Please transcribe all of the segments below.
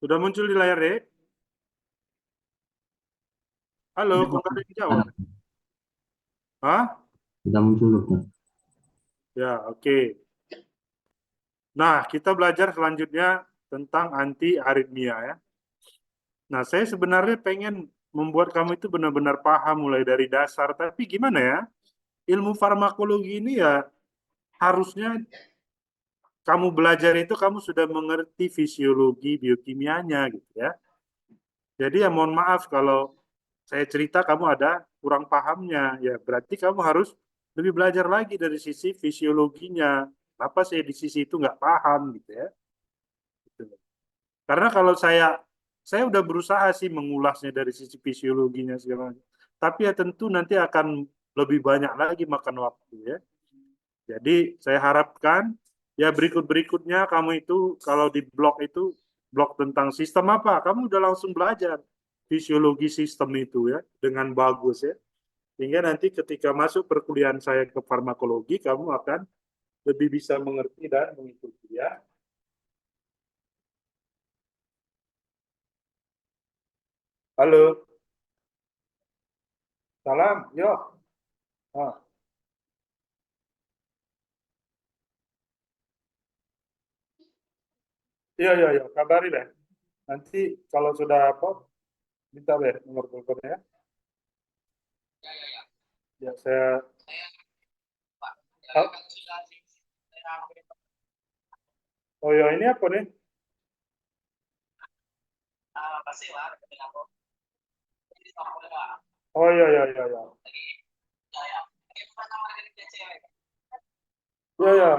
Sudah muncul di layar, Dek? Halo, Sudah kok Pak, nggak ada yang jawab? ada. Hah? Sudah muncul Dokter. Ya, oke. Nah, kita belajar selanjutnya tentang anti aritmia ya. Nah, saya sebenarnya pengen membuat kamu itu benar-benar paham mulai dari dasar, tapi gimana ya? Ilmu farmakologi ini ya harusnya kamu belajar itu kamu sudah mengerti fisiologi biokimianya gitu ya. Jadi ya mohon maaf kalau saya cerita kamu ada kurang pahamnya, ya berarti kamu harus lebih belajar lagi dari sisi fisiologinya. Kenapa saya di sisi itu nggak paham gitu ya? Gitu. Karena kalau saya udah berusaha sih mengulasnya dari sisi fisiologinya segala macam. Tapi ya tentu nanti akan lebih banyak lagi makan waktu ya. Jadi saya harapkan ya berikut-berikutnya kamu itu kalau di blog itu blog tentang sistem apa, kamu udah langsung belajar fisiologi sistem itu ya dengan bagus ya. Sehingga nanti ketika masuk perkuliahan saya ke farmakologi, kamu akan lebih bisa mengerti dan mengikuti ya. Halo, salam, yo. Ah, iya, iya, iya, kabari deh. Nanti kalau sudah apa, minta deh nomor teleponnya ya. Ya, saya... Oh, oh ya, ini apa nih? Oh iya, iya, iya, iya. Iya, iya.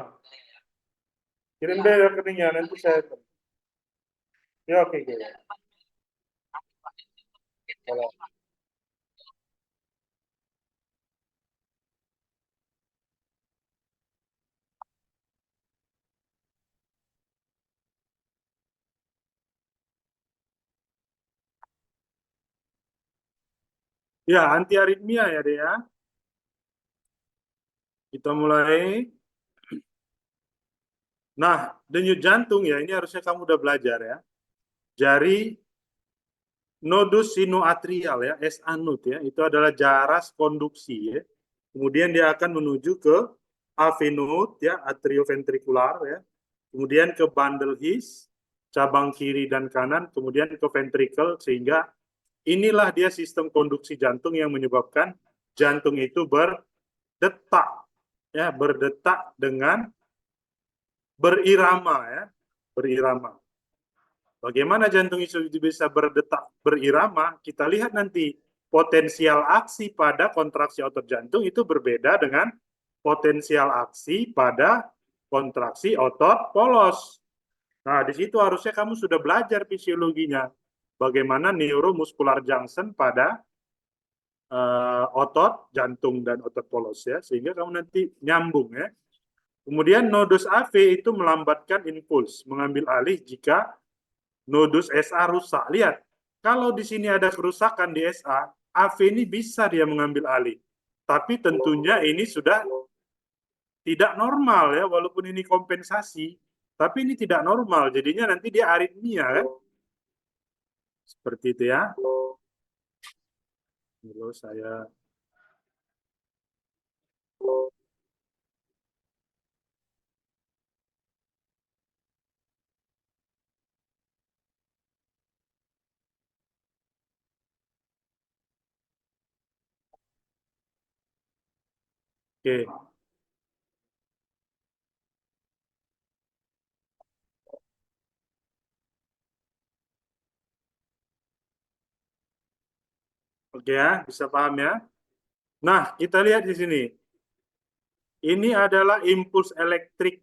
Kirim deh rekeningnya, nanti saya... Ya, oke, oke. Kalau... Ya, anti aritmia ya, deh ya. Kita mulai. Nah, denyut jantung ya, ini harusnya kamu udah belajar ya. Jari nodus sinoatrial ya, SA node ya, itu adalah jaras konduksi ya. Kemudian dia akan menuju ke AV node ya, atrioventrikular ya. Kemudian ke bundle His, cabang kiri dan kanan, kemudian ke ventricle sehingga inilah dia sistem konduksi jantung yang menyebabkan jantung itu berdetak ya, berdetak dengan berirama ya, berirama. Bagaimana jantung itu bisa berdetak berirama? Kita lihat nanti potensial aksi pada kontraksi otot jantung itu berbeda dengan potensial aksi pada kontraksi otot polos. Nah, di situ harusnya kamu sudah belajar fisiologinya. Bagaimana neuromuscular junction pada otot jantung dan otot polos ya, sehingga kamu nanti nyambung ya. Kemudian nodus AV itu melambatkan impuls, mengambil alih jika nodus SA rusak. Lihat, kalau di sini ada kerusakan di SA, AV ini bisa dia mengambil alih. Tapi tentunya ini sudah tidak normal ya, walaupun ini kompensasi. Tapi ini tidak normal, jadinya nanti dia aritmia kan. Seperti itu ya. Dulu saya... Oke. Oke ya, bisa paham ya. Nah, kita lihat di sini. Ini adalah impuls elektrik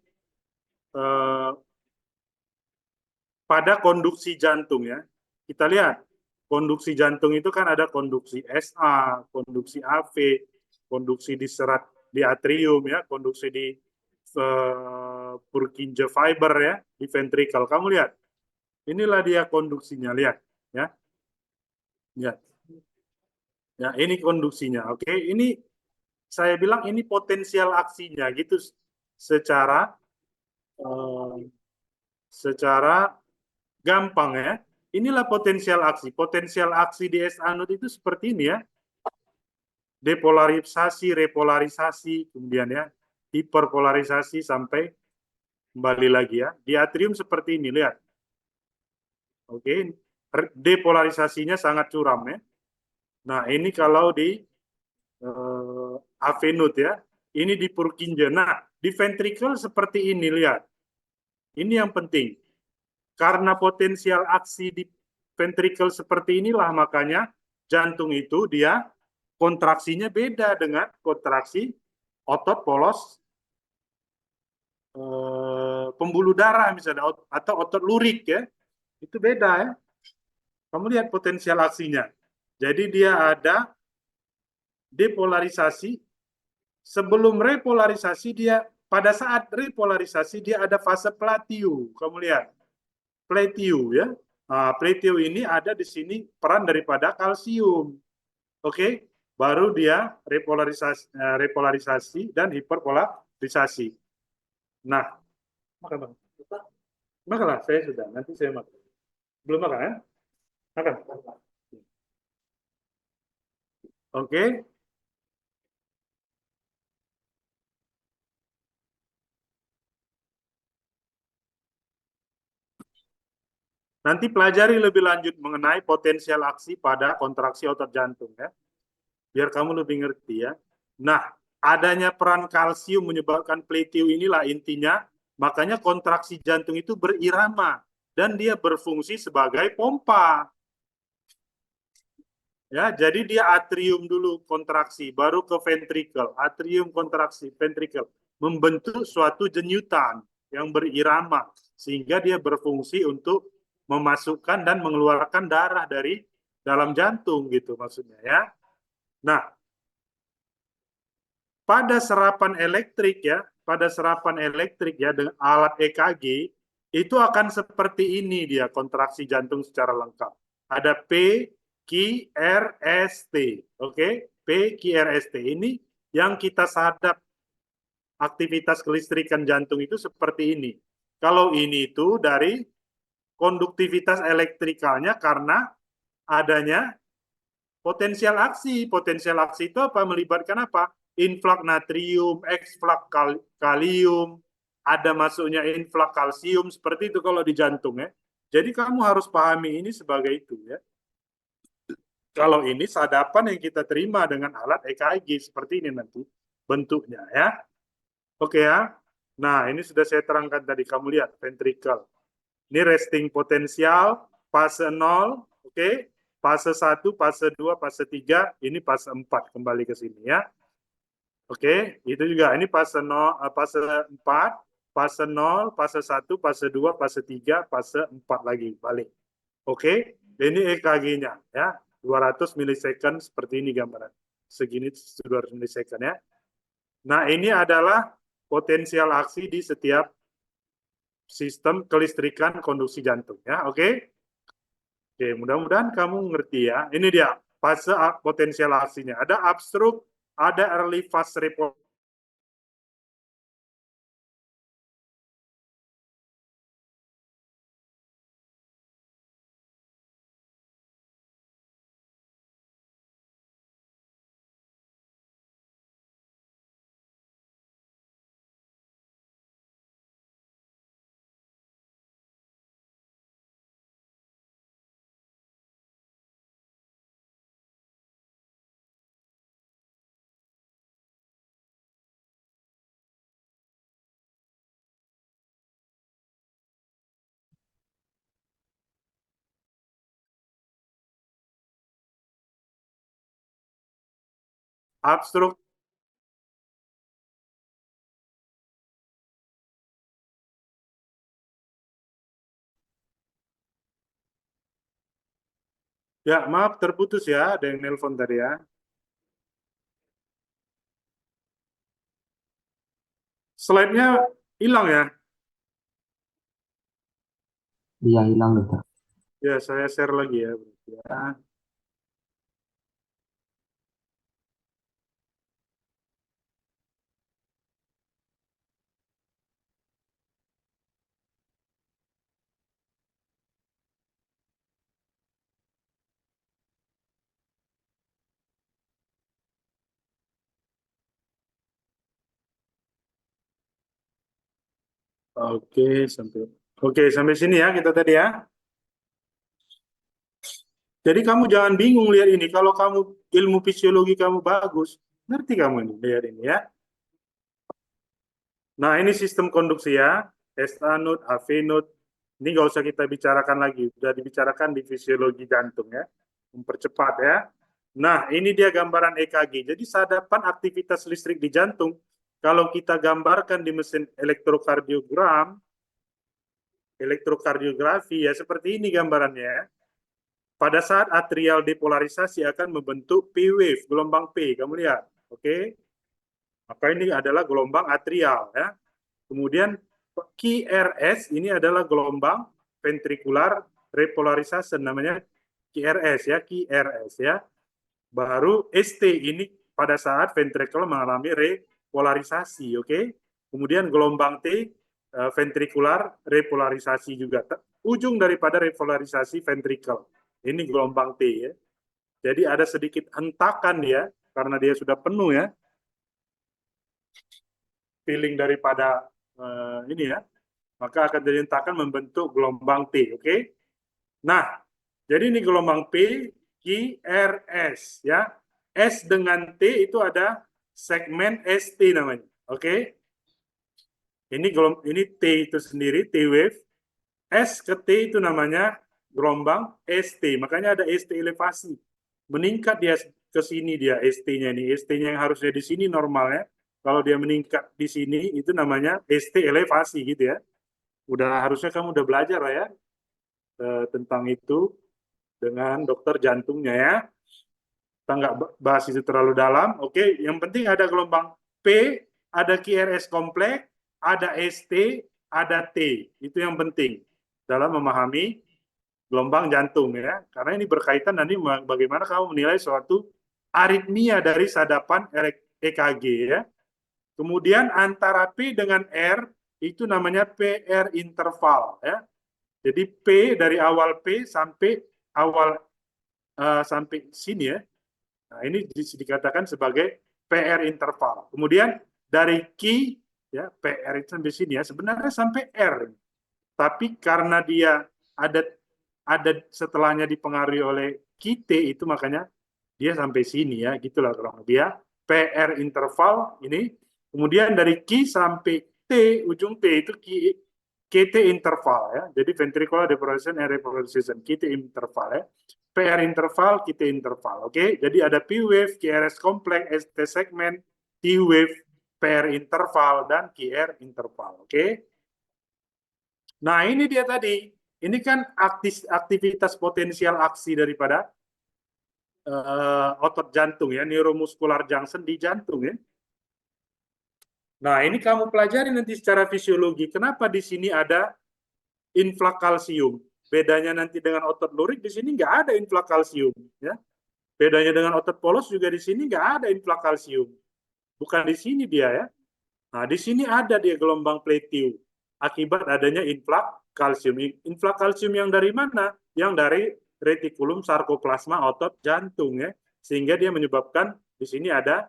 eh, pada konduksi jantung ya. Kita lihat, konduksi jantung itu kan ada konduksi SA, konduksi AV, konduksi di serat di atrium ya, konduksi di Purkinje fiber ya, di ventricle. Kamu lihat, inilah dia konduksinya, lihat ya. Ya, ya ini konduksinya. Oke, ini saya bilang ini potensial aksinya gitu secara eh, secara gampang ya. Inilah potensial aksi. Potensial aksi di S anode itu seperti ini ya. Depolarisasi, repolarisasi, kemudian ya hiperpolarisasi sampai kembali lagi ya. Di atrium seperti ini, lihat. Oke, depolarisasinya sangat curam ya. Nah, ini kalau di avenut ya. Ini di Purkinje. Nah, di ventricle seperti ini, lihat. Ini yang penting. Karena potensial aksi di ventricle seperti inilah, makanya jantung itu dia kontraksinya beda dengan kontraksi otot polos pembuluh darah misalnya, atau otot lurik ya. Itu beda ya. Kamu lihat potensial aksinya. Jadi dia ada depolarisasi. Sebelum repolarisasi dia, pada saat repolarisasi dia ada fase plateau. Kamu lihat, plateau ya. Nah, plateau ini ada di sini peran daripada kalsium. Oke, baru dia repolarisasi dan hiperpolarisasi. Nah, makan bang. Makanlah, saya sudah. Nanti saya makan. Belum makan ya? Makan. Oke. Nanti pelajari lebih lanjut mengenai potensial aksi pada kontraksi otot jantung ya. Biar kamu lebih ngerti ya. Nah, adanya peran kalsium menyebabkan plateau inilah intinya, makanya kontraksi jantung itu berirama dan dia berfungsi sebagai pompa. Ya, jadi dia atrium dulu kontraksi, baru ke ventricle, atrium kontraksi, ventricle, membentuk suatu denyutan yang berirama sehingga dia berfungsi untuk memasukkan dan mengeluarkan darah dari dalam jantung gitu maksudnya ya. Nah, pada serapan elektrik ya, pada serapan elektrik ya dengan alat EKG itu akan seperti ini dia kontraksi jantung secara lengkap. Ada P, Q, R, S, T. Oke, P, Q, R, S, T. Ini yang kita sadap aktivitas kelistrikan jantung itu seperti ini. Kalau ini itu dari konduktivitas elektrikalnya karena adanya potensial aksi. Potensial aksi itu apa? Melibatkan apa? Influx natrium, exflux kalium, ada masuknya influx kalsium, seperti itu kalau di jantung ya. Jadi kamu harus pahami ini sebagai itu ya. Kalau ini sadapan yang kita terima dengan alat EKG seperti ini nanti bentuknya ya. Oke ya. Nah, ini sudah saya terangkan tadi. Kamu lihat ventricle. Ini resting potensial fase 0, oke. Fase 1, fase 2, fase 3, ini fase 4 kembali ke sini ya. Oke, itu juga ini fase 0, fase 4, fase 0, fase 1, fase 2, fase 3, fase 4 lagi balik. Oke, ini EKG-nya ya. 200 milisecond seperti ini gambaran. Segini 200 milisecond ya. Nah, ini adalah potensial aksi di setiap sistem kelistrikan konduksi jantung ya. Oke. Oke, mudah-mudahan kamu ngerti ya. Ini dia fase potensial aksinya. Ada upstroke, ada early fast report. Upstroke. Ya, maaf terputus ya, ada yang nelpon tadi ya. Slide-nya hilang ya. Iya, hilang dokter. Ya, saya share lagi ya. Sampai sini ya kita tadi ya. Jadi kamu jangan bingung lihat ini. Kalau kamu ilmu fisiologi kamu bagus, ngerti kamu ini lihat ini ya. Nah, ini sistem konduksi ya. SA node, AV node. Ini nggak usah kita bicarakan lagi. Sudah dibicarakan di fisiologi jantung ya. Mempercepat ya. Nah, ini dia gambaran EKG. Jadi sadapan aktivitas listrik di jantung, kalau kita gambarkan di mesin elektrokardiografi ya seperti ini gambarannya ya. Pada saat atrial depolarisasi akan membentuk P wave, gelombang P. Kamu lihat, oke? Maka ini adalah gelombang atrial ya. Kemudian QRS ini adalah gelombang ventricular repolarisasi namanya QRS ya, QRS ya. Baru ST ini pada saat ventricle mengalami repolarisasi, oke? Kemudian gelombang T ventricular repolarisasi juga. Ujung daripada repolarisasi ventricle. Ini gelombang T ya. Jadi ada sedikit hentakan dia karena dia sudah penuh ya. Feeling daripada ini ya, maka akan dihentakan membentuk gelombang T, oke? Nah, jadi ini gelombang P, Q, R, S ya. S dengan T itu ada segmen ST namanya, oke? Ini T itu sendiri, T wave. S ke T itu namanya gelombang ST, makanya ada ST elevasi. Meningkat dia ke sini dia ST-nya ini, ST-nya yang harusnya di sini normalnya. Kalau dia meningkat di sini itu namanya ST elevasi gitu ya. Harusnya kamu udah belajar lah ya tentang itu dengan dokter jantungnya ya. Kita nggak bahas itu terlalu dalam. Oke, yang penting ada gelombang P, ada QRS kompleks, ada ST, ada T. Itu yang penting dalam memahami gelombang jantung ya. Karena ini berkaitan nanti bagaimana kamu menilai suatu aritmia dari sadapan EKG ya. Kemudian antara P dengan R itu namanya PR interval ya. Jadi P dari awal P sampai sampai sini ya. Nah, ini dikatakan sebagai PR interval. Kemudian dari Q ya, PR itu sampai sini ya, sebenarnya sampai R. Tapi karena dia ada setelahnya dipengaruhi oleh QT itu makanya dia sampai sini ya, gitulah kurang lebih ya. PR interval ini, kemudian dari Q sampai T, ujung T itu QT interval ya. Jadi ventricular depolarization and repolarization, QT interval ya. PR interval, QT interval. Oke, jadi ada P wave, QRS kompleks, ST segmen, T wave, PR interval dan QR interval. Oke. Nah, ini dia tadi. Ini kan aktivitas potensial aksi daripada otot jantung ya, neuromuscular junction di jantung ya. Nah, ini kamu pelajari nanti secara fisiologi. Kenapa di sini ada influx kalsium? Bedanya nanti dengan otot lurik, di sini nggak ada influx kalsium. Ya. Bedanya dengan otot polos juga di sini nggak ada influx kalsium. Bukan di sini dia ya. Nah, di sini ada dia gelombang plateau. Akibat adanya influx kalsium. Influx kalsium yang dari mana? Yang dari retikulum sarkoplasma otot jantung ya. Sehingga dia menyebabkan di sini ada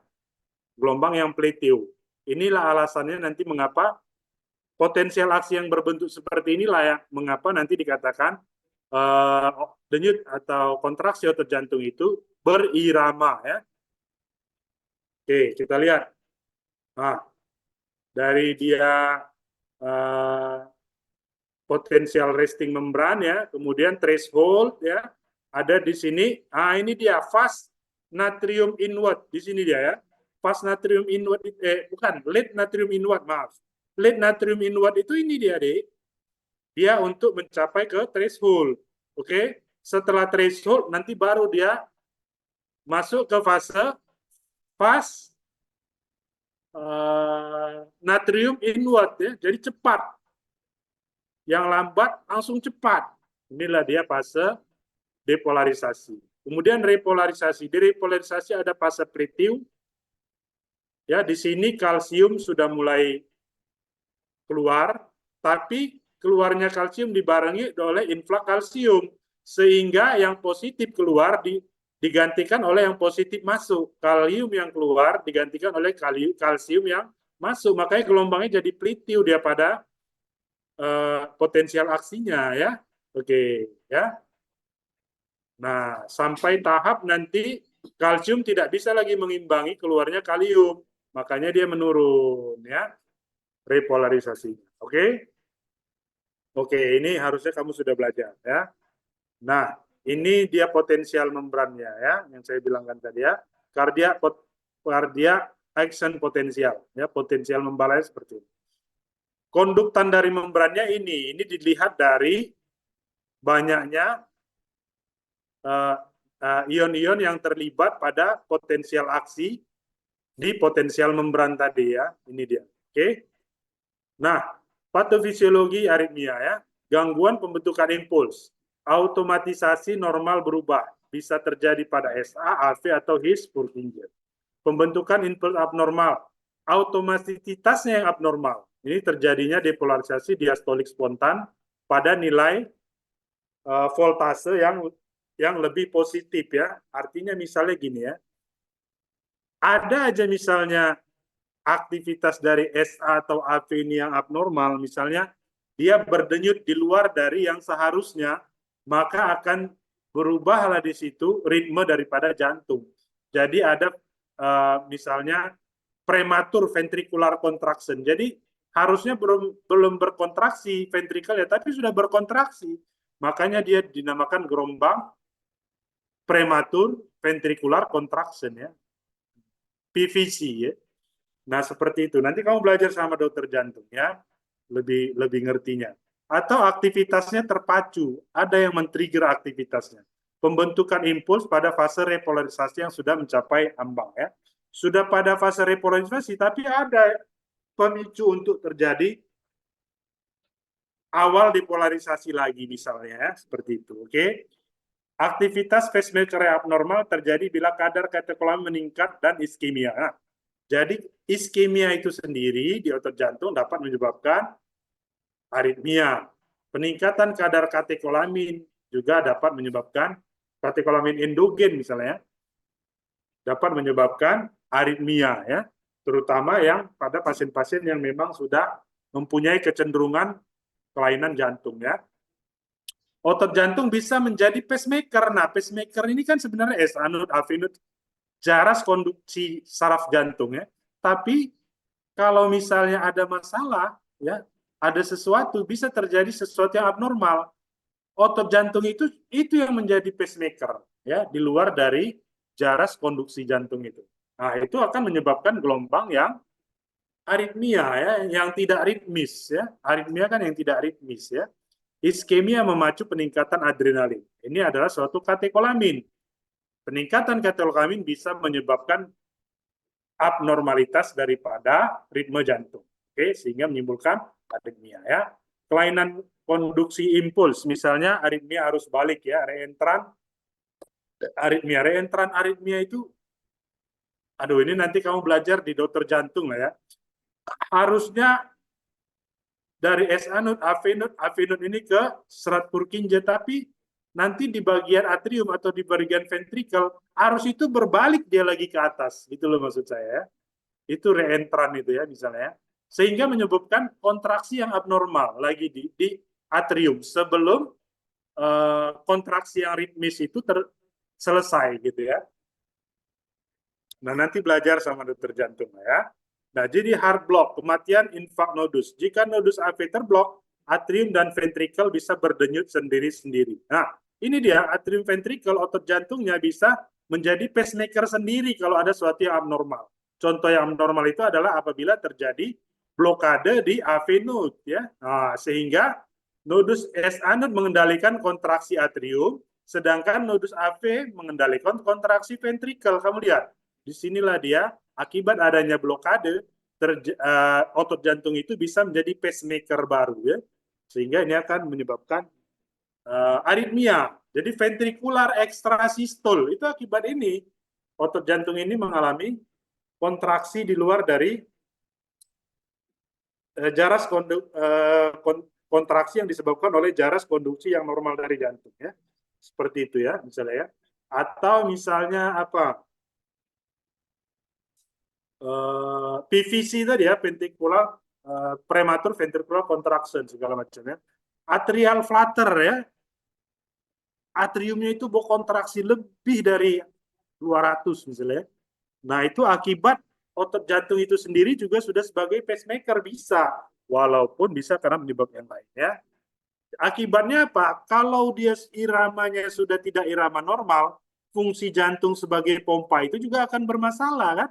gelombang yang plateau. Inilah alasannya nanti mengapa potensial aksi yang berbentuk seperti inilah yang mengapa nanti dikatakan denyut atau kontraksi otot jantung itu berirama ya. Oke, kita lihat. Nah, dari dia potensial resting membran ya, kemudian threshold ya, ada di sini. Ini dia fast natrium inward di sini dia ya. Fast natrium inward bukan late natrium inward, maaf. Late natrium inward itu ini dia deh. Dia untuk mencapai ke threshold. Oke. Setelah threshold nanti baru dia masuk ke fase fast natrium inward ya. Jadi cepat. Yang lambat langsung cepat. Inilah dia fase depolarisasi. Kemudian repolarisasi. Di repolarisasi ada fase plateau. Ya, di sini kalsium sudah mulai keluar, tapi keluarnya kalsium dibarengi oleh influx kalsium, sehingga yang positif keluar digantikan oleh yang positif masuk. Kalium yang keluar digantikan oleh kalsium yang masuk. Makanya gelombangnya jadi plateau dia pada potensial aksinya ya. Oke, ya. Nah, sampai tahap nanti kalsium tidak bisa lagi mengimbangi keluarnya kalium, makanya dia menurun ya, repolarisasi. Oke? Oke, ini harusnya kamu sudah belajar ya. Nah, ini dia potensial membrannya ya, yang saya bilangkan tadi ya. Cardiac action potensial ya, potensial membalanya seperti ini. Konduktan dari membrannya ini dilihat dari banyaknya ion-ion yang terlibat pada potensial aksi di potensial membran tadi ya. Ini dia. Oke. Nah, patofisiologi aritmia ya. Gangguan pembentukan impuls. Automatisasi normal berubah. Bisa terjadi pada SA, AV, atau His-Purkinje. Pembentukan impuls abnormal. Automatisitasnya yang abnormal. Ini terjadinya depolarisasi diastolik spontan pada nilai voltase yang lebih positif ya. Artinya misalnya gini ya. Ada aja misalnya aktivitas dari SA atau AV ini yang abnormal, misalnya dia berdenyut di luar dari yang seharusnya, maka akan berubahlah di situ ritme daripada jantung. Jadi ada misalnya prematur ventricular contraction. Jadi harusnya belum berkontraksi ventrikel ya, tapi sudah berkontraksi. Makanya dia dinamakan gelombang prematur ventricular contraction ya. PVC ya. Nah, seperti itu. Nanti kamu belajar sama dokter jantung ya, lebih ngertinya. Atau aktivitasnya terpacu, ada yang men-trigger aktivitasnya. Pembentukan impuls pada fase repolarisasi yang sudah mencapai ambang ya. Sudah pada fase repolarisasi, tapi ada pemicu untuk terjadi awal depolarisasi lagi misalnya ya, seperti itu. Oke. Aktivitas pacemaker abnormal terjadi bila kadar katekolamin meningkat dan iskemia. Nah, jadi iskemia itu sendiri di otot jantung dapat menyebabkan aritmia. Peningkatan kadar katekolamin juga dapat menyebabkan katekolamin endogen misalnya, dapat menyebabkan aritmia ya, terutama yang pada pasien-pasien yang memang sudah mempunyai kecenderungan kelainan jantung ya. Otot jantung bisa menjadi pacemaker. Nah, pacemaker ini kan sebenarnya SA node, AV node, jaras konduksi saraf jantung ya. Tapi kalau misalnya ada masalah ya, ada sesuatu, bisa terjadi sesuatu yang abnormal. Otot jantung itu yang menjadi pacemaker ya, di luar dari jaras konduksi jantung itu. Nah, itu akan menyebabkan gelombang yang aritmia ya, yang tidak ritmis ya. Aritmia kan yang tidak ritmis ya. Iskemia memacu peningkatan adrenalin. Ini adalah suatu katekolamin. Peningkatan katekolamin bisa menyebabkan abnormalitas daripada ritme jantung. Oke, sehingga menimbulkan aritmia ya. Kelainan konduksi impuls, misalnya aritmia arus balik ya, reentran aritmia itu, aduh ini nanti kamu belajar di dokter jantung lah ya. Harusnya dari SA node, AV node ini ke serat Purkinje, tapi nanti di bagian atrium atau di bagian ventrikel arus itu berbalik dia lagi ke atas, gitu loh maksud saya ya. Itu reentran itu ya misalnya, sehingga menyebabkan kontraksi yang abnormal lagi di atrium sebelum kontraksi yang ritmis itu selesai gitu ya. Nah nanti belajar sama dokter jantung ya. Nah, jadi heart block, kematian infak nodus. Jika nodus AV terblok, atrium dan ventrikel bisa berdenyut sendiri-sendiri. Nah, ini dia atrium ventrikel, otot jantungnya bisa menjadi pacemaker sendiri kalau ada sesuatu yang abnormal. Contoh yang abnormal itu adalah apabila terjadi blokade di AV node ya. Nah, sehingga nodus SA node mengendalikan kontraksi atrium, sedangkan nodus AV mengendalikan kontraksi ventrikel. Kamu lihat, disinilah dia akibat adanya blokade, otot jantung itu bisa menjadi pacemaker baru ya, sehingga ini akan menyebabkan aritmia. Jadi ventricular extrasystole itu akibat ini otot jantung ini mengalami kontraksi di luar dari jaras kontraksi yang disebabkan oleh jaras konduksi yang normal dari jantung ya, seperti itu ya misalnya ya. Atau misalnya apa, PVC tadi ya, ventricular prematur ventricular contraction segala macam ya. Atrial flutter ya, atriumnya itu berkontraksi lebih dari 200 misalnya. Nah, itu akibat otot jantung itu sendiri juga sudah sebagai pacemaker bisa, walaupun bisa karena penyebab yang lain ya. Akibatnya apa? Kalau dia iramanya sudah tidak irama normal, fungsi jantung sebagai pompa itu juga akan bermasalah kan?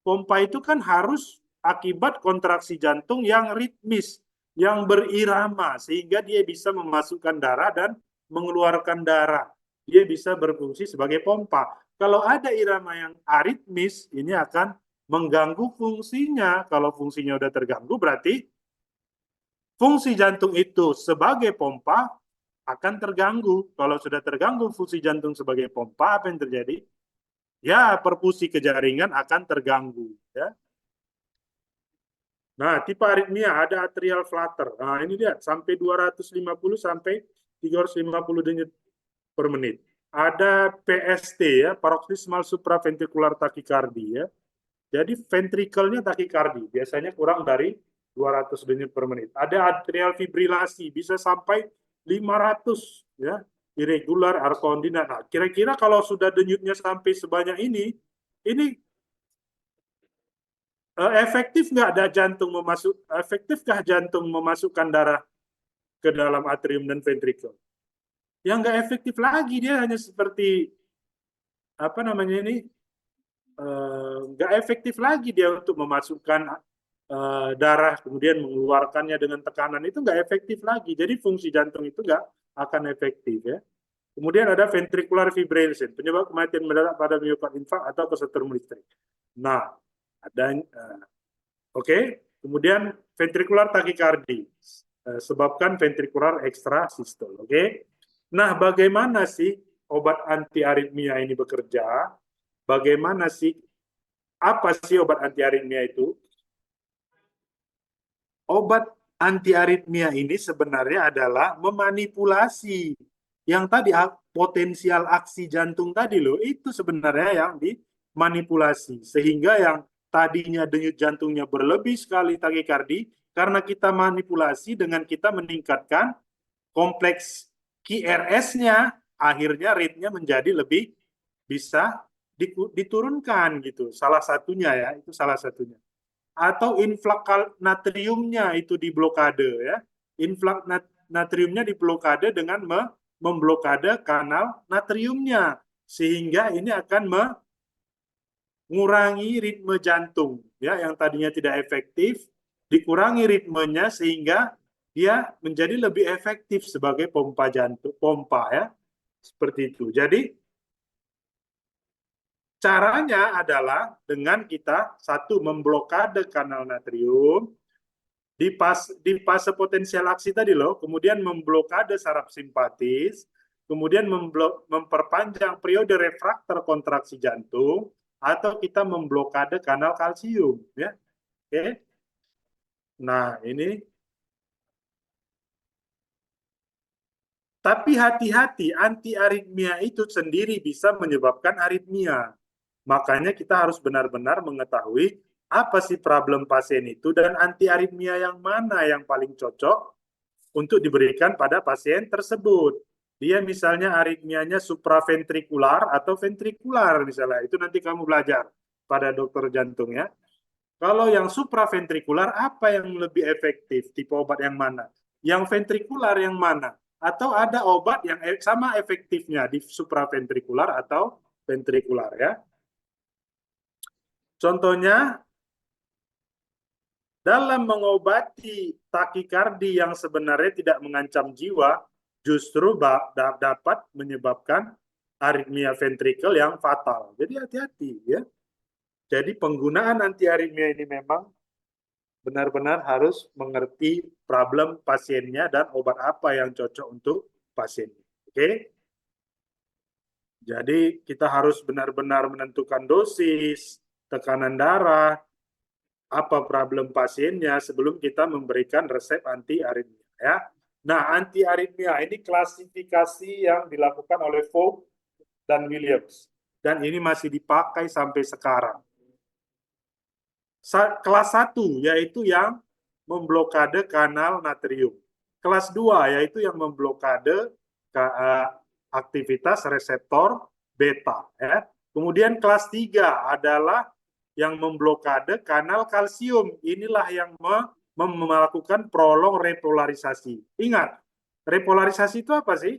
Pompa itu kan harus akibat kontraksi jantung yang ritmis, yang berirama, sehingga dia bisa memasukkan darah dan mengeluarkan darah. Dia bisa berfungsi sebagai pompa. Kalau ada irama yang aritmis, ini akan mengganggu fungsinya. Kalau fungsinya udah terganggu, berarti fungsi jantung itu sebagai pompa akan terganggu. Kalau sudah terganggu fungsi jantung sebagai pompa, apa yang terjadi? Ya, perfusi ke jaringan akan terganggu. Ya. Nah, tipe aritmia ada atrial flutter. Nah, ini dia sampai 250 sampai 350 denyut per menit. Ada PST ya, paroxysmal supraventricular tachycardia ya. Jadi ventrikelnya takikardi, biasanya kurang dari 200 denyut per menit. Ada atrial fibrilasi, bisa sampai 500 ya, irregular arcoandina. Nah, kira-kira kalau sudah denyutnya sampai sebanyak ini efektif nggak ada jantung efektifkah jantung memasukkan darah ke dalam atrium dan ventrikel? Yang nggak efektif lagi, dia hanya seperti apa namanya ini, nggak efektif lagi dia untuk memasukkan darah kemudian mengeluarkannya dengan tekanan, itu nggak efektif lagi. Jadi fungsi jantung itu nggak akan efektif ya. Kemudian ada ventricular fibrillation, penyebab kematian mendadak pada miokard infark atau kesentuhan listrik. Nah, ada oke. Kemudian ventricular tachycardia, sebabkan ventricular extrasystole. Oke. Nah, bagaimana sih obat anti aritmia ini bekerja? Bagaimana sih, apa sih obat anti aritmia itu? Obat anti aritmia ini sebenarnya adalah memanipulasi yang tadi potensial aksi jantung tadi loh, itu sebenarnya yang dimanipulasi sehingga yang tadinya denyut jantungnya berlebih sekali takikardi, karena kita manipulasi dengan kita meningkatkan kompleks QRS-nya, akhirnya rate-nya menjadi lebih bisa diturunkan gitu. Salah satunya ya, itu salah satunya. Atau inflak natriumnya itu diblokade ya. Inflak natriumnya diblokade dengan memblokade kanal natriumnya, sehingga ini akan mengurangi ritme jantung ya, yang tadinya tidak efektif dikurangi ritmenya sehingga dia menjadi lebih efektif sebagai pompa jantung, pompa ya, seperti itu. Jadi caranya adalah dengan kita satu memblokade kanal natrium di fase potensial aksi tadi loh, kemudian memblokade saraf simpatis, kemudian memperpanjang periode refraktor kontraksi jantung, atau kita memblokade kanal kalsium ya. Oke. Nah, ini tapi hati-hati, anti aritmia itu sendiri bisa menyebabkan aritmia. Makanya kita harus benar-benar mengetahui apa sih problem pasien itu dan anti aritmia yang mana yang paling cocok untuk diberikan pada pasien tersebut. Dia misalnya aritmianya supraventrikular atau ventrikular misalnya. Itu nanti kamu belajar pada dokter jantung ya. Kalau yang supraventrikular apa yang lebih efektif? Tipe obat yang mana? Yang ventrikular yang mana? Atau ada obat yang sama efektifnya di supraventrikular atau ventrikular ya. Contohnya, dalam mengobati takikardi yang sebenarnya tidak mengancam jiwa, justru dapat menyebabkan aritmia ventrikel yang fatal. Jadi hati-hati ya. Jadi penggunaan anti aritmia ini memang benar-benar harus mengerti problem pasiennya dan obat apa yang cocok untuk pasien. Oke? Jadi kita harus benar-benar menentukan dosis, tekanan darah, apa problem pasiennya sebelum kita memberikan resep anti aritmia ya. Nah, anti aritmia ini klasifikasi yang dilakukan oleh Vogt dan Williams dan ini masih dipakai sampai sekarang. Kelas 1 yaitu yang memblokade kanal natrium. Kelas 2 yaitu yang memblokade aktivitas reseptor beta. Ya. Kemudian kelas 3 adalah yang memblokade kanal kalsium. Inilah yang melakukan prolong repolarisasi. Ingat, repolarisasi itu apa sih?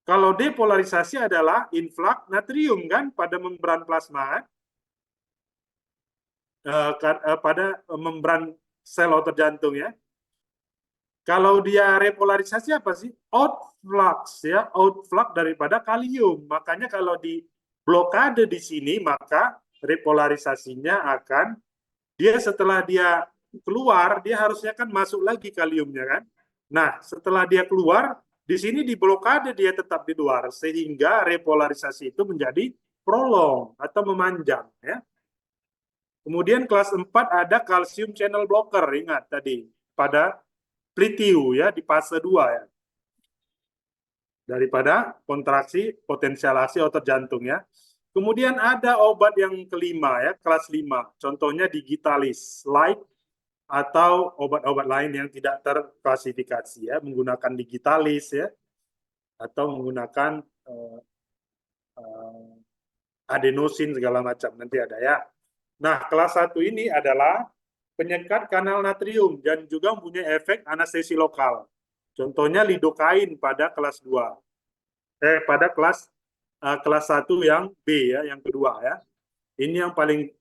Kalau depolarisasi adalah influx natrium kan pada membran plasma, pada membran sel otot jantung ya. Kalau dia repolarisasi apa sih? Outflux ya, outflux daripada kalium. Makanya kalau di blokade di sini maka repolarisasinya akan dia setelah dia keluar dia harusnya kan masuk lagi kaliumnya kan. Nah, setelah dia keluar di sini di blokade dia tetap di luar sehingga repolarisasi itu menjadi prolong atau memanjang ya. Kemudian kelas 4 ada calcium channel blocker, ingat tadi pada plitiu ya di fase 2 ya. Daripada kontraksi potensialasi otot jantung ya. Kemudian ada obat yang kelima ya, kelas 5. Contohnya digitalis, light atau obat-obat lain yang tidak terklasifikasi ya, menggunakan digitalis ya atau menggunakan adenosin segala macam nanti ada ya. Nah, kelas 1 ini adalah penyekat kanal natrium dan juga mempunyai efek anestesi lokal. Contohnya lidokain pada kelas 2. Pada kelas 1 yang B ya, yang kedua ya. Ini yang paling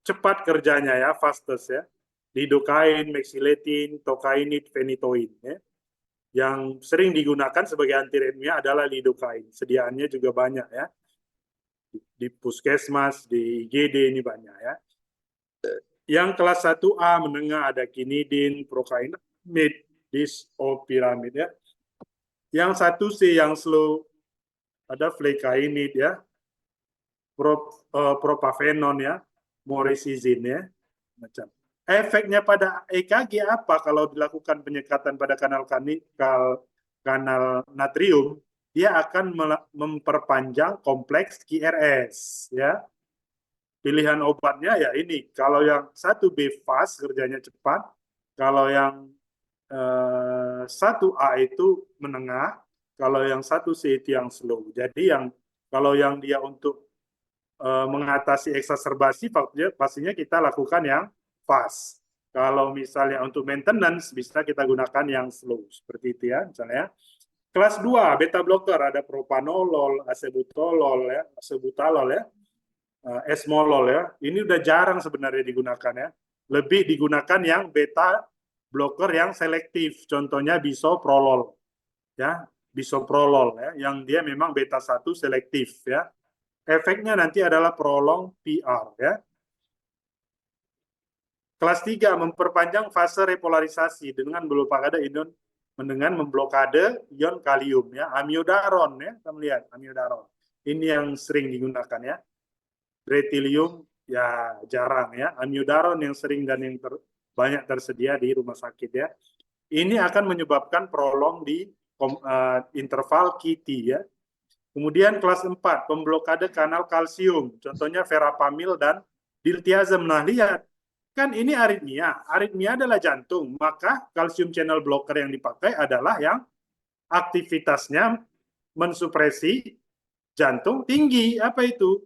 cepat kerjanya ya, fastest ya. Lidokain, mexiletin, tokainid, phenytoin ya. Yang sering digunakan sebagai antiaritmia adalah lidokain. Sediaannya juga banyak ya. Di puskesmas, di IGD ini banyak ya. Yang kelas 1A menengah ada kinidin, prokainamid, disopiramid ya. Yang 1C yang slow ada flekainid ya, propafenon ya, morisizin ya, macam. Efeknya pada EKG apa kalau dilakukan penyekatan pada kanal natrium? Dia akan memperpanjang kompleks QRS ya. Pilihan obatnya ya ini. Kalau yang 1B fast kerjanya cepat, kalau yang 1A itu menengah, kalau yang 1C itu yang slow. Jadi kalau yang dia untuk mengatasi eksaserbasi pastinya kita lakukan yang fast. Kalau misalnya untuk maintenance bisa kita gunakan yang slow seperti itu ya misalnya. Kelas 2 beta blocker ada propanolol, acebutolol ya, acebutalol ya, esmolol ya. Ini udah jarang sebenarnya digunakan ya. Lebih digunakan yang beta blocker yang selektif. Contohnya bisoprolol ya, bisoprolol ya, yang dia memang beta 1 selektif ya. Efeknya nanti adalah prolong PR ya. Kelas 3 memperpanjang fase repolarisasi dengan blokade ion memblokade ion kalium ya, amiodaron ya, kita melihat amiodaron. Ini yang sering digunakan ya. Retilium ya jarang ya, amiodaron yang sering dan yang banyak tersedia di rumah sakit ya. Ini akan menyebabkan prolong di interval QT ya. Kemudian kelas 4, pemblokade kanal kalsium, contohnya verapamil dan diltiazem. Nah, lihat, kan ini aritmia. Aritmia adalah jantung, maka kalsium channel blocker yang dipakai adalah yang aktivitasnya mensupresi jantung tinggi. Apa itu?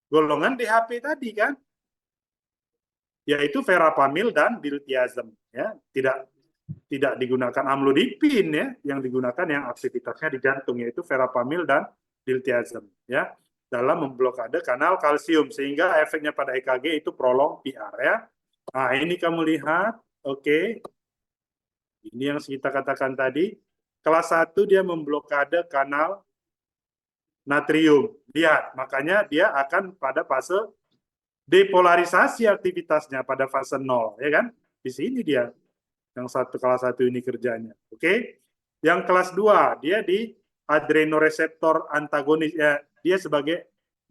Golongan DHP tadi kan? Yaitu verapamil dan diltiazem. Ya, tidak digunakan amlodipin ya, yang digunakan yang aktivitasnya di jantung yaitu verapamil dan diltiazem ya dalam memblokade kanal kalsium sehingga efeknya pada EKG itu prolong PR ya. Nah, ini kamu lihat, oke. Ini yang kita katakan tadi, kelas 1 dia memblokade kanal natrium. Lihat, makanya dia akan pada fase depolarisasi aktivitasnya pada fase 0 ya kan? Di sini dia yang kelas 1 ini kerjanya. Oke. Yang kelas 2 dia di adrenoreseptor antagonis ya,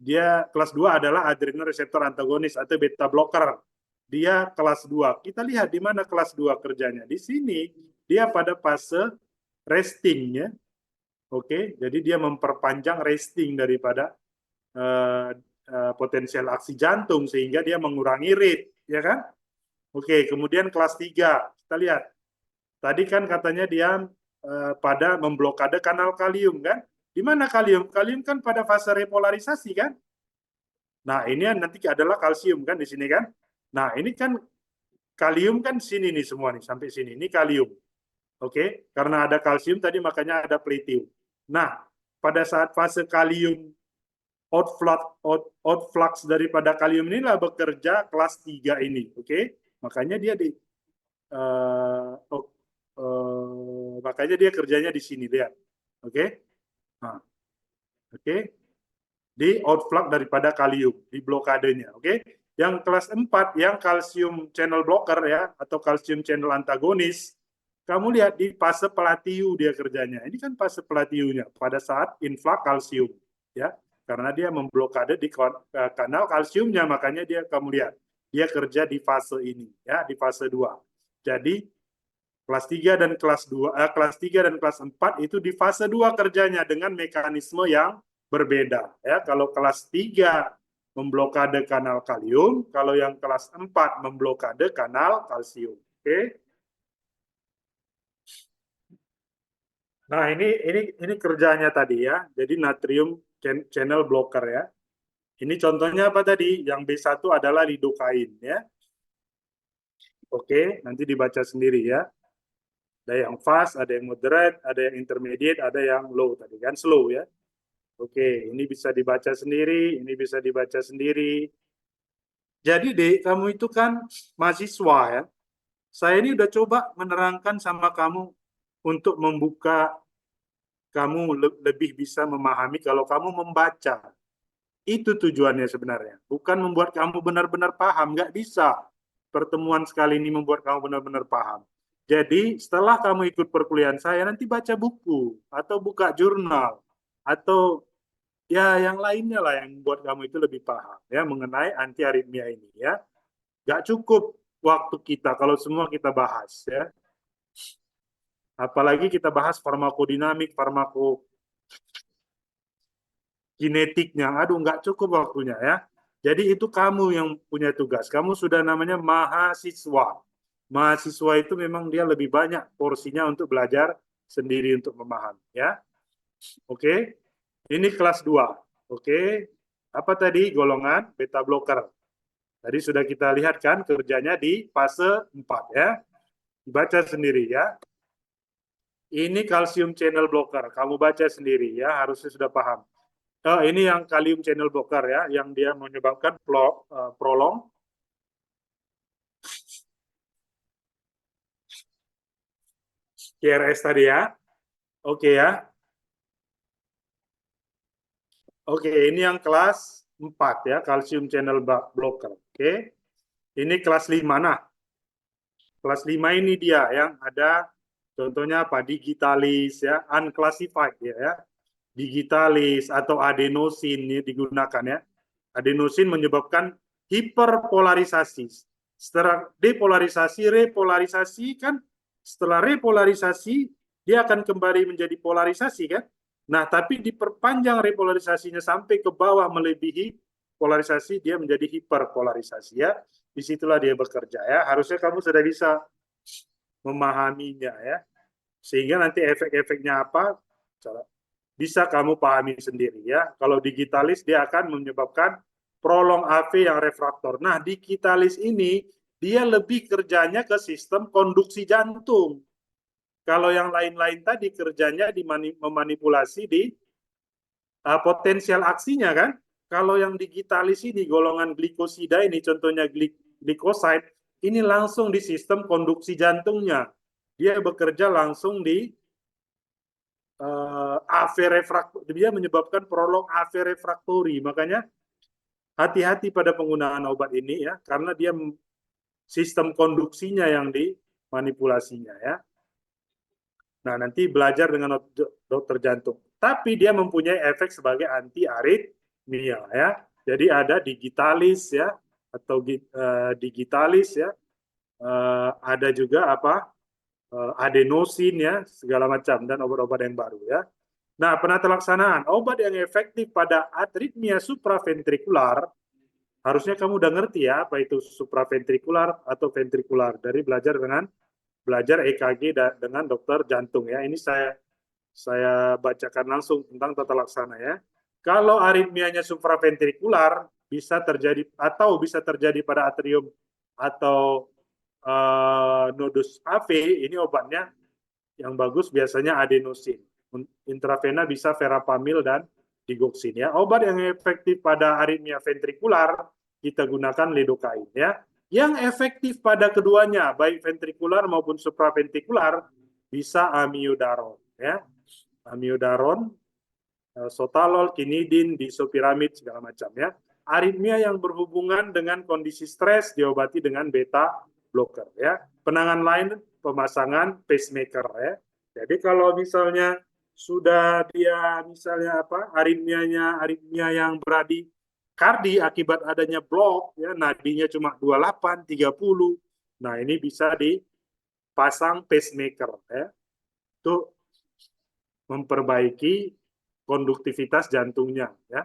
dia kelas 2 adalah adrenoreseptor antagonis atau beta blocker. Dia kelas 2. Kita lihat di mana kelas 2 kerjanya. Di sini dia pada fase resting ya. Oke, jadi dia memperpanjang resting daripada potensial aksi jantung sehingga dia mengurangi rate, ya kan? Oke, kemudian kelas 3, kita lihat. Tadi kan katanya dia pada memblokade kanal kalium kan? Di mana kalium? Kalium kan pada fase repolarisasi kan? Nah, ini nanti adalah kalsium kan di sini kan? Nah, ini kan kalium kan sini nih semua nih sampai sini. Ini kalium. Oke, karena ada kalsium tadi makanya ada pletium. Nah, pada saat fase kalium outflux daripada kalium inilah bekerja kelas 3 ini, oke? Makanya dia di makanya dia kerjanya di sini, lihat. Oke? Nah, oke. Di outflux daripada kalium, di blokadenya, oke? Yang kelas 4 yang kalsium channel blocker ya atau kalsium channel antagonis, kamu lihat di fase platiu dia kerjanya. Ini kan fase platiunya pada saat influx kalsium, ya. Karena dia memblokade di kanal kalsiumnya, makanya dia kamu lihat dia kerja di fase ini, ya, di fase 2. Jadi kelas 3 dan kelas 2, kelas 3 dan kelas 4 itu di fase 2 kerjanya dengan mekanisme yang berbeda, ya. Kalau kelas 3 memblokade kanal kalium, kalau yang kelas 4 memblokade kanal kalsium. Oke. Nah, ini kerjanya tadi ya. Jadi natrium channel blocker ya. Ini contohnya apa tadi? Yang B1 adalah lidocaine ya. Oke, nanti dibaca sendiri ya. Ada yang fast, ada yang moderate, ada yang intermediate, ada yang low tadi kan, slow ya. Oke, ini bisa dibaca sendiri, ini bisa dibaca sendiri. Jadi Dek, kamu itu kan mahasiswa ya. Saya ini udah coba menerangkan sama kamu untuk membuka kamu lebih bisa memahami kalau kamu membaca. Itu tujuannya sebenarnya. Bukan membuat kamu benar-benar paham, nggak bisa. Pertemuan sekali ini membuat kamu benar-benar paham. Jadi setelah kamu ikut perkuliahan saya, nanti baca buku, atau buka jurnal, atau ya yang lainnya lah yang membuat kamu itu lebih paham ya mengenai anti aritmia ini ya. Nggak cukup waktu kita kalau semua kita bahas ya. Apalagi kita bahas farmakodinamik, farmakokinetiknya. Aduh, nggak cukup waktunya ya. Jadi itu kamu yang punya tugas. Kamu sudah namanya mahasiswa. Mahasiswa itu memang dia lebih banyak porsinya untuk belajar sendiri untuk memahami ya. Oke. Ini kelas 2. Oke. Apa tadi? Golongan beta blocker. Tadi sudah kita lihat kan kerjanya di fase 4 ya. Baca sendiri ya. Ini kalsium channel blocker. Kamu baca sendiri ya, harusnya sudah paham. Oh, ini yang kalium channel blocker ya, yang dia menyebabkan prolong KRS tadi ya. Oke ya. Oke, ini yang kelas 4 ya, kalsium channel blocker. Oke. Ini kelas 5. Nah, kelas 5 ini dia yang ada contohnya apa? Digitalis ya, unclassified ya. Digitalis atau adenosin ini digunakan ya. Adenosin menyebabkan hiperpolarisasi. Setelah depolarisasi, repolarisasi kan setelah repolarisasi dia akan kembali menjadi polarisasi kan. Nah, tapi diperpanjang repolarisasinya sampai ke bawah melebihi polarisasi, dia menjadi hiperpolarisasi ya. Disitulah dia bekerja ya. Harusnya kamu sudah bisa memahaminya ya. Sehingga nanti efek-efeknya apa bisa kamu pahami sendiri ya. Kalau digitalis dia akan menyebabkan prolong AV yang refraktor. Nah, digitalis ini dia lebih kerjanya ke sistem konduksi jantung. Kalau yang lain-lain tadi kerjanya memanipulasi di potensial aksinya kan. Kalau yang digitalis ini golongan glikosida ini contohnya glikoside ini langsung di sistem konduksi jantungnya. Dia bekerja langsung di AV refraktori, dia menyebabkan prolong AV refraktori. Makanya hati-hati pada penggunaan obat ini ya, karena dia sistem konduksinya yang dimanipulasinya ya. Nah, nanti belajar dengan dokter jantung. Tapi dia mempunyai efek sebagai anti aritmia ya. Jadi ada digitalis ya atau digitalis ya. Ada juga apa? Adenosin ya, segala macam dan obat-obat yang baru ya. Nah, penata laksanaan obat yang efektif pada aritmia supraventrikular, harusnya kamu udah ngerti ya apa itu supraventrikular atau ventrikular dari belajar EKG dengan dokter jantung ya. Ini saya bacakan langsung tentang tata laksana ya. Kalau aritmianya supraventrikular bisa terjadi pada atrium atau nodus AV, ini obatnya yang bagus biasanya adenosin. Intravena bisa verapamil dan digoxin ya. Obat yang efektif pada aritmia ventrikular kita gunakan lidocaine ya. Yang efektif pada keduanya baik ventrikular maupun supraventrikular bisa amiodaron ya. Amiodaron, sotalol, kinidin, disopiramid segala macam ya. Aritmia yang berhubungan dengan kondisi stres diobati dengan beta blocker ya. Penanganan lain pemasangan pacemaker ya. Jadi kalau misalnya sudah dia misalnya apa aritmia yang bradikardi akibat adanya blok ya nadinya cuma 28 30. Nah, ini bisa dipasang pacemaker ya. Itu memperbaiki konduktivitas jantungnya ya.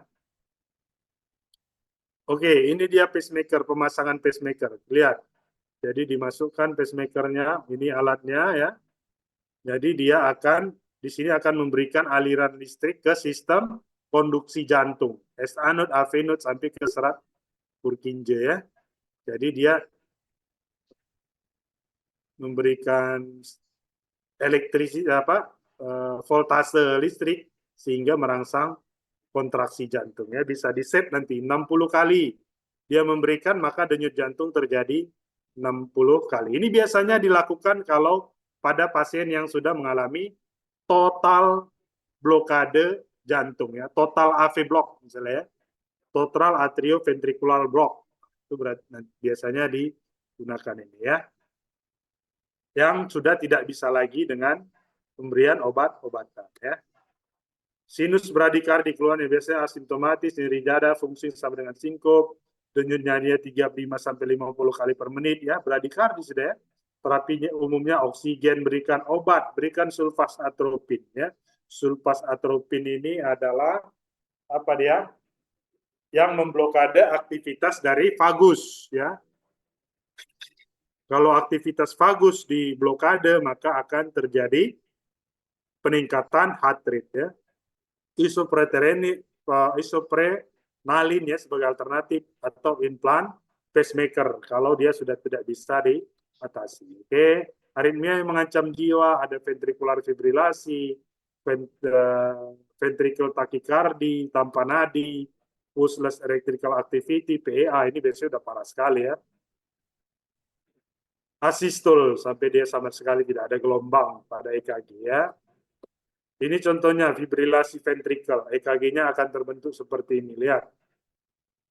Oke, ini dia pacemaker, pemasangan pacemaker. Lihat. Jadi dimasukkan pacemakernya, ini alatnya ya. Jadi dia di sini akan memberikan aliran listrik ke sistem konduksi jantung. SA node, AV node sampai ke serat Purkinje ya. Jadi dia memberikan voltase listrik sehingga merangsang kontraksi jantungnya bisa di-set nanti 60 kali dia memberikan maka denyut jantung terjadi 60 kali. Ini biasanya dilakukan kalau pada pasien yang sudah mengalami total blokade jantung ya, total AV block misalnya ya, total atrioventricular block. Itu berarti biasanya digunakan ini ya. Yang sudah tidak bisa lagi dengan pemberian obat-obatan ya. Sinus bradikardi keluarnya biasanya asimptomatis, nyeri dada, fungsi sama dengan sinkop, denyut nadinya 35 sampai 50 kali per menit ya, bradikardi sudah ya. Terapinya umumnya oksigen, berikan obat, berikan sulfas atropin ya. Sulfas atropin ini adalah apa dia? Yang memblokade aktivitas dari vagus ya. Kalau aktivitas vagus diblokade maka akan terjadi peningkatan heart rate ya. Isoprenalin ya sebagai alternatif atau implan pacemaker kalau dia sudah tidak bisa diatasi. Oke, aritmia yang mengancam jiwa ada ventricular fibrilasi, ventricle tachycardia, tanpa nadi, pulseless electrical activity, PEA ini biasanya udah parah sekali ya. Asistol sampai dia sama sekali tidak ada gelombang pada EKG ya. Ini contohnya fibrilasi ventricle. EKG-nya akan terbentuk seperti ini. Lihat.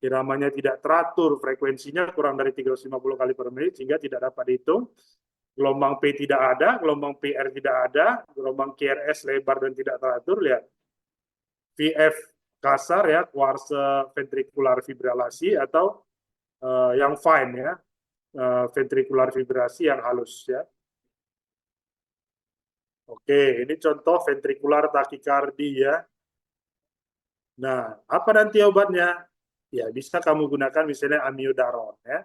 Iramanya tidak teratur, frekuensinya kurang dari 350 kali per menit, sehingga tidak dapat dihitung. Gelombang P tidak ada, gelombang PR tidak ada, gelombang QRS lebar dan tidak teratur. Lihat. VF kasar ya, kuarse ventricular fibrilasi atau yang fine ya, ventricular fibrilasi yang halus ya. Oke, ini contoh ventricular tachycardia ya. Nah, apa nanti obatnya? Ya, bisa kamu gunakan misalnya amiodaron ya.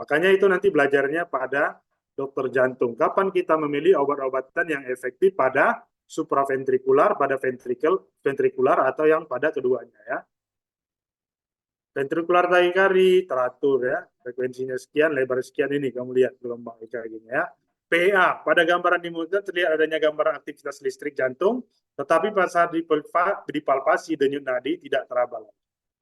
Makanya itu nanti belajarnya pada dokter jantung. Kapan kita memilih obat-obatan yang efektif pada supraventrikular, pada ventrikular atau yang pada keduanya ya. Ventrikular tachycardia teratur ya, frekuensinya sekian, lebar sekian ini kamu lihat gelombang EKG-nya ya. PA, pada gambaran di monitor terlihat adanya gambaran aktivitas listrik jantung, tetapi pada saat dipalpasi denyut nadi tidak teraba.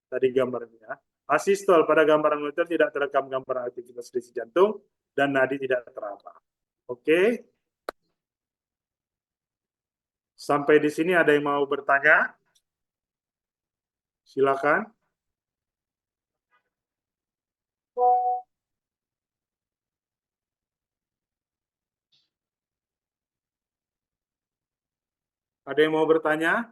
Tadi gambarnya. Asistol, pada gambaran monitor tidak terekam gambaran aktivitas listrik jantung dan nadi tidak teraba. Oke. Sampai di sini ada yang mau bertanya? Silakan. Ada yang mau bertanya?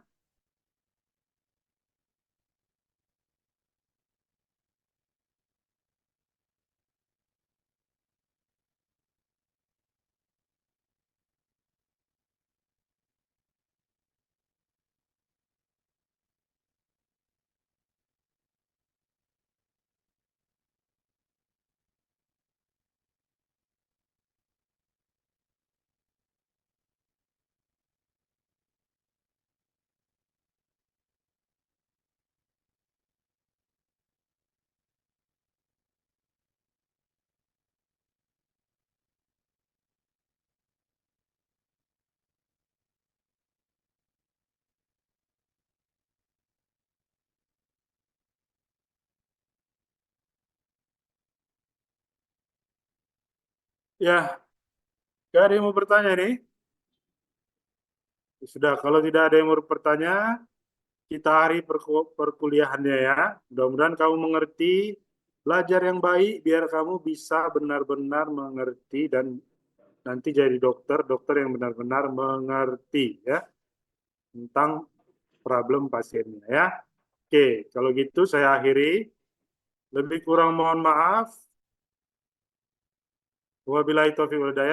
Ya, gak ada yang mau bertanya nih? Sudah, kalau tidak ada yang mau bertanya, kita hari perkuliahannya ya. Mudah-mudahan kamu mengerti, belajar yang baik biar kamu bisa benar-benar mengerti dan nanti jadi dokter yang benar-benar mengerti ya tentang problem pasiennya ya. Oke, kalau gitu saya akhiri. Lebih kurang mohon maaf. Wabillahi taufiq wal hidayah.